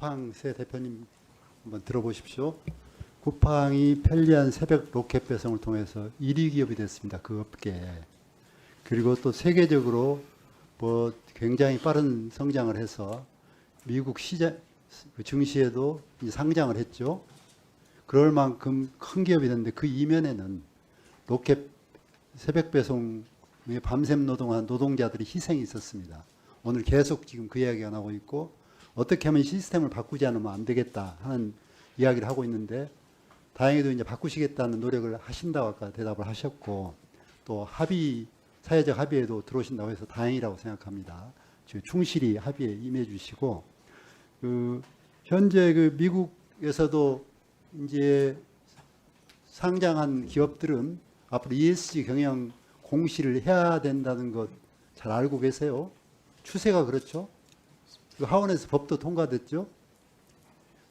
쿠팡 새 대표님 한번 들어보십시오. 쿠팡이 편리한 새벽 로켓 배송을 통해서 1위 기업이 됐습니다. 그 업계에. 그리고 또 세계적으로 뭐 굉장히 빠른 성장을 해서 미국 시장 증시에도 상장을 했죠. 그럴 만큼 큰 기업이 됐는데 그 이면에는 로켓 새벽 배송에 밤샘 노동한 노동자들의 희생이 있었습니다. 오늘 계속 지금 그 이야기가 나오고 있고 어떻게 하면 시스템을 바꾸지 않으면 안 되겠다 하는 이야기를 하고 있는데 다행히도 이제 바꾸시겠다는 노력을 하신다고 아까 대답을 하셨고 또 합의 사회적 합의에도 들어오신다고 해서 다행이라고 생각합니다. 충실히 합의에 임해 주시고 현재 그 미국에서도 이제 상장한 기업들은 앞으로 ESG 경영 공시를 해야 된다는 것 잘 알고 계세요? 추세가 그렇죠. 하원에서 법도 통과됐죠.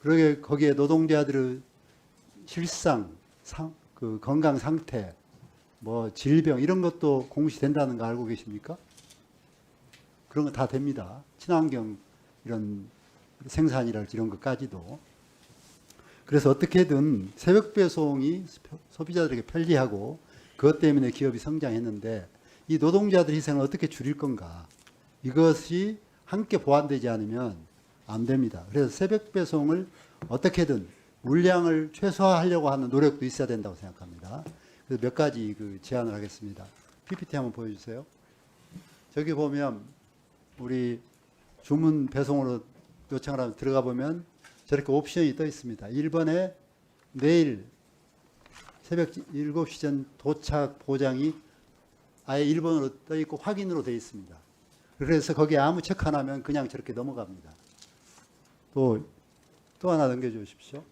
그러게 거기에 노동자들의 실상, 그 건강 상태, 뭐 질병 이런 것도 공시된다는 거 알고 계십니까? 그런 거 다 됩니다. 친환경 이런 생산이랄지 이런 것까지도. 그래서 어떻게든 새벽 배송이 소비자들에게 편리하고 그것 때문에 기업이 성장했는데 이 노동자들 희생을 어떻게 줄일 건가? 이것이 함께 보완되지 않으면 안 됩니다. 그래서 새벽 배송을 어떻게든 물량을 최소화하려고 하는 노력도 있어야 된다고 생각합니다. 그래서 몇 가지 그 제안을 하겠습니다. PPT 한번 보여주세요. 저기 보면 우리 주문 배송으로 요청을 하면 들어가 보면 저렇게 옵션이 떠 있습니다. 1번에 내일 새벽 7시 전 도착 보장이 아예 1번으로 떠 있고 확인으로 되어 있습니다. 그래서 거기에 아무 체크 안 하면 그냥 저렇게 넘어갑니다. 또 하나 넘겨주십시오.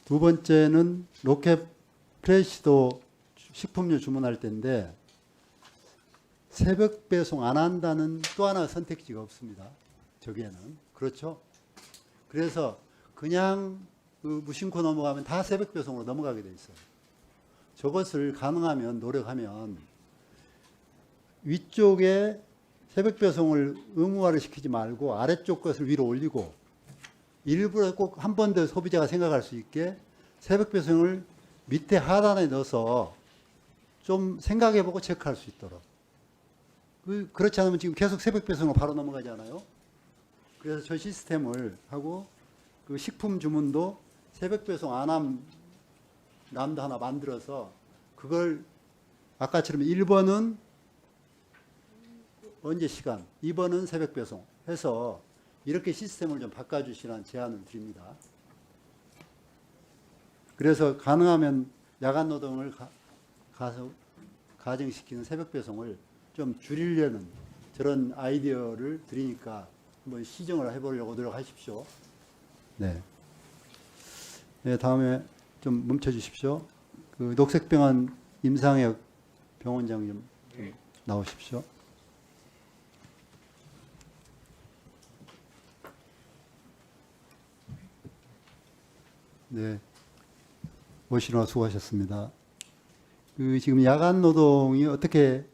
두 번째는 로켓 프레시도 식품류 주문할 때인데 새벽 배송 안 한다는 또 하나 선택지가 없습니다. 저기에는. 그렇죠? 그래서 그냥 그 무심코 넘어가면 다 새벽 배송으로 넘어가게 돼 있어요. 저것을 가능하면 노력하면 위쪽에 새벽 배송을 의무화를 시키지 말고 아래쪽 것을 위로 올리고 일부러 꼭 한 번 더 소비자가 생각할 수 있게 새벽 배송을 밑에 하단에 넣어서 좀 생각해보고 체크할 수 있도록. 그렇지 않으면 지금 계속 새벽 배송으로 바로 넘어가잖아요. 그래서 저 시스템을 하고 그 식품 주문도 새벽 배송 안 함 람도 하나 만들어서 그걸 아까처럼 1번은 언제 시간, 2번은 새벽 배송 해서 이렇게 시스템을 좀 바꿔주시라는 제안을 드립니다. 그래서 가능하면 야간 노동을 가정시키는 새벽 배송을 좀 줄이려는 저런 아이디어를 드리니까 한번 시정을 해보려고 노력하십시오. 네. 네, 다음에 좀 멈춰 주십시오. 그 녹색병원 임상혁 병원장 좀 나오십시오. 네. 오시느라 수고하셨습니다. 지금 야간 노동이 어떻게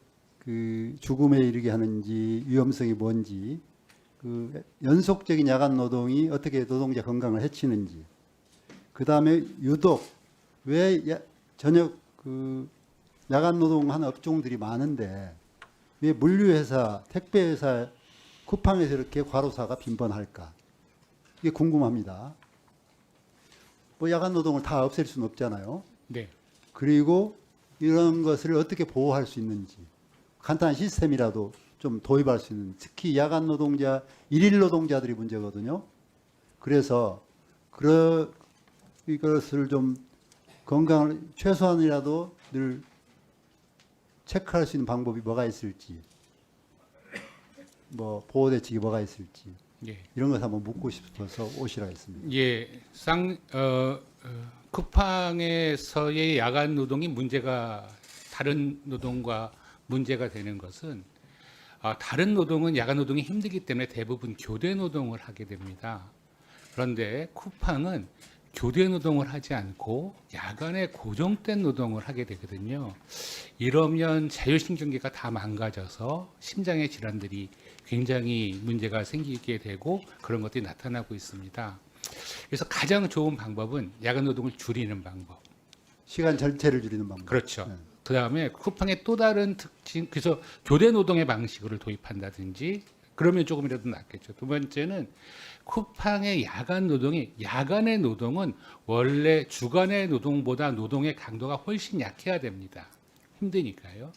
죽음에 이르게 하는지, 위험성이 뭔지, 연속적인 야간 노동이 어떻게 노동자 건강을 해치는지, 그 다음에 유독 왜 저녁 야간 노동하는 업종들이 많은데 왜 물류회사, 택배회사, 쿠팡에서 이렇게 과로사가 빈번할까? 이게 궁금합니다. 뭐 야간 노동을 다 없앨 수는 없잖아요. 네. 그리고 이런 것을 어떻게 보호할 수 있는지 간단한 시스템이라도 좀 도입할 수 있는, 특히 야간 노동자, 일일 노동자들이 문제거든요. 그래서 이것을 좀 건강을 최소한이라도 늘 체크할 수 있는 방법이 뭐가 있을지, 뭐 보호 대책이 뭐가 있을지, 예. 이런 것 한번 묻고 싶어서 오시라 했습니다. 예. 쿠팡에서의 야간 노동이 문제가 다른 노동과 문제가 되는 것은 다른 노동은 야간 노동이 힘들기 때문에 대부분 교대 노동을 하게 됩니다. 그런데 쿠팡은 교대 노동을 하지 않고 야간에 고정된 노동을 하게 되거든요. 이러면 자율신경계가 다 망가져서 심장의 질환들이 굉장히 문제가 생기게 되고 그런 것들이 나타나고 있습니다. 그래서 가장 좋은 방법은 야간 노동을 줄이는 방법. 시간 전체를 줄이는 방법. 그렇죠. 네. 그다음에 쿠팡의 또 다른 특징, 그래서 교대 노동의 방식을 도입한다든지 그러면 조금이라도 낫겠죠. 두 번째는 쿠팡의 야간의 노동은 원래 주간의 노동보다 노동의 강도가 훨씬 약해야 됩니다. 힘드니까요.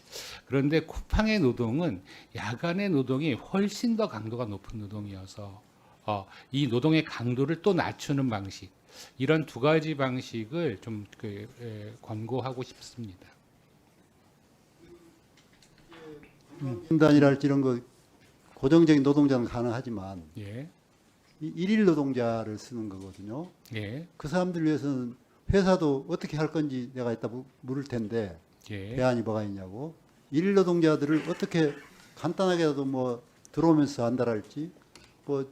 그런데 쿠팡의 노동은 야간의 노동이 훨씬 더 강도가 높은 노동이어서 이 노동의 강도를 또 낮추는 방식, 이런 두 가지 방식을 좀 권고하고 싶습니다. 분단이랄지 이런 거 고정적인 노동자는 가능하지만 예, 이 일일 노동자를 쓰는 거거든요. 예, 그 사람들 위해서는 회사도 어떻게 할 건지 내가 이따 물을 텐데 예. 대안이 뭐가 있냐고. 일일 노동자들을 어떻게 간단하게라도 뭐 들어오면서 안달할지 뭐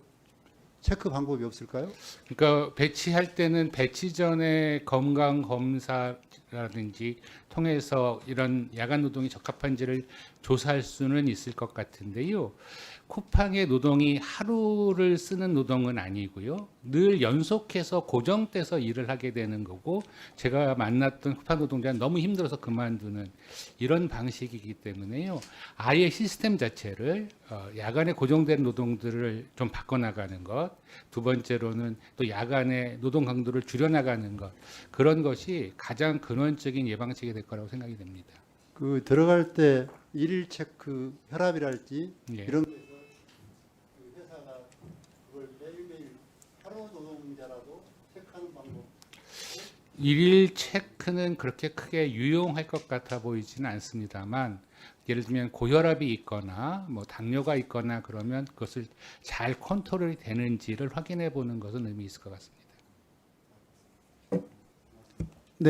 체크 방법이 없을까요? 그러니까 배치할 때는 배치 전에 건강 검사라든지 통해서 이런 야간 노동이 적합한지를 조사할 수는 있을 것 같은데요. 쿠팡의 노동이 하루를 쓰는 노동은 아니고요. 늘 연속해서 고정돼서 일을 하게 되는 거고, 제가 만났던 쿠팡 노동자는 너무 힘들어서 그만두는 이런 방식이기 때문에요. 아예 시스템 자체를 야간에 고정된 노동들을 좀 바꿔나가는 것, 두 번째로는 또 야간에 노동 강도를 줄여나가는 것, 그런 것이 가장 근원적인 예방책이 될 거라고 생각이 됩니다. 그 들어갈 때 일일 체크 혈압이랄지 예. 이런 거에서 그 회사가 그걸 매일매일 하루 노동자라도 체크하는 방법. 일일 체크는 그렇게 크게 유용할 것 같아 보이지는 않습니다만, 예를 들면 고혈압이 있거나 뭐 당뇨가 있거나 그러면 그것을 잘 컨트롤이 되는지를 확인해 보는 것은 의미 있을 것 같습니다.